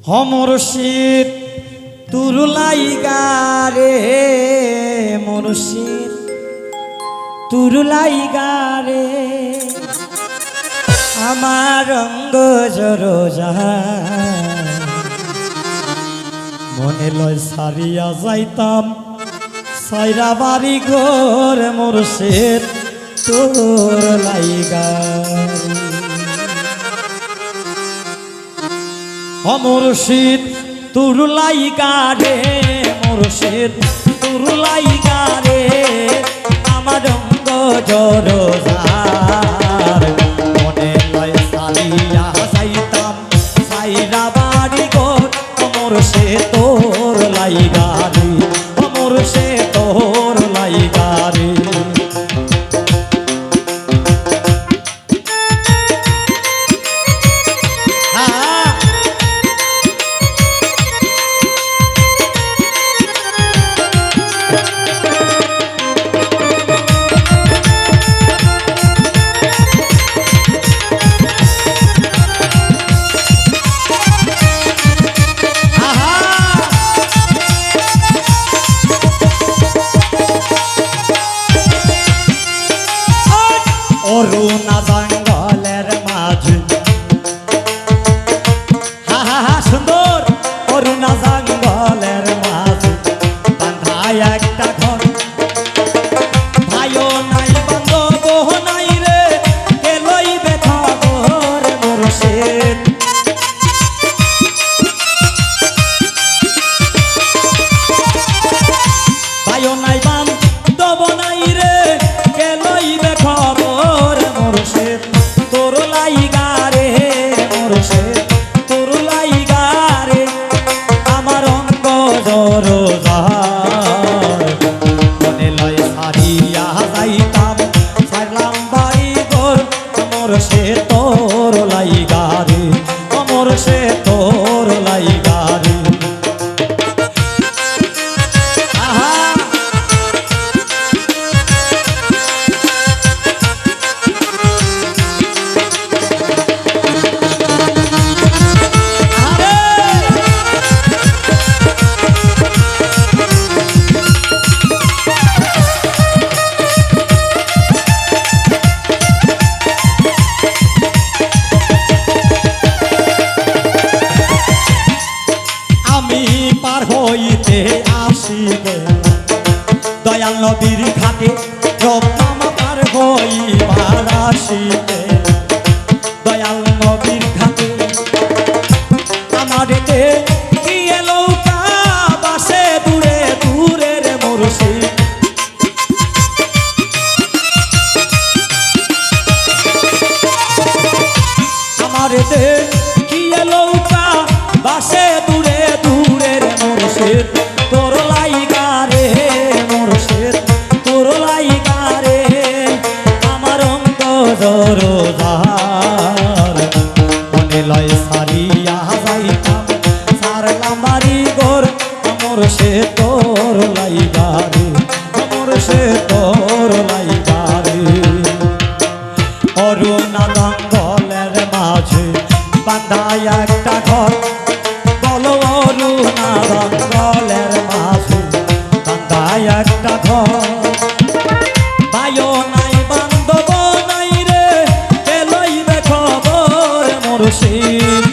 মুর্শিদ তুরুলাই গারে মুর্শিদ তুরুলাই গারে আমার রঙ্গ জরোজা মনে লয় সারিয়া যাইতাম সাইরা বাড়ি ঘর মুর্শিদ তুরুলাই গারে মুর্শিদ তুরুলাই গারে মুর্শিদ তুরুলাই গারে আমার রঙ্গ জরোজার মনে লয় সারিয়া যাইতাম সাইরা বাড়ি ঘর মুর্শিদ তুরুলাই গারে মুর্শিদ তুরুলাই গারে অরুণা জঙ্গলের মাঝে সুন্দর অরুণা জঙ্গলের মাঝে বাঁধায় একটা ঘর ভাইও নাই বান্ধব নাই রে কে লইবে খবর মুর্শিদ ভাইও নাই বান্ধব নাই রে কে লইবে খবর মুর্শিদ তুরুলাই গারে মুর্শিদ তুরুলাই গারে আমার অঙ্গ জরোজার মনে লয় সারিয়া যাইতাম সারলাম বাড়ি ঘর মুর্শিদ তুরুলাই গারে মুর্শিদ তুরুলাই গারে হইতে আসিবে দয়াল নবীর ঘাটে রবনামা পার হইবার আসিবে দয়াল নবীর ঘাটে আমারেতে গিয়ে নৌকা বাসে দূরে দূরে রে মুর্শিদ আমারেতে গিয়ে নৌকা বাসে দূরে দূরে রে মুর্শিদ তুরুলাই গারে মুর্শিদ তুরুলাই গারে আমার অঙ্গ জরোজার মনে লয় সারিয়া যাইতাম সারলাম বাড়ি ঘর মুর্শিদ তুরুলাই গারে মুর্শিদ তুরুলাই গারে অরুণা জঙ্গলের মাঝে বাঁধায় একটা ঘর বলো অরুণা জঙ্গলের মাঝে বাঁধায় একটা ঘর ভাইও নাই বান্ধব নাই রে কে লইবে খবর মুর্শিদ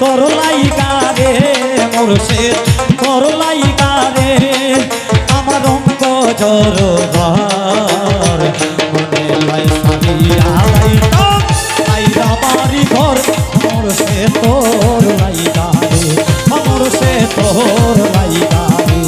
তোর লাইগারে মুর্শিদ তোর লাইগারে আমার অঙ্ক জরবার মনে লাই সারিয়া লাইতাম আইরা বাড়ি ঘর মুর্শিদ তোর লাইগারে মুর্শিদ তোর লাইগারে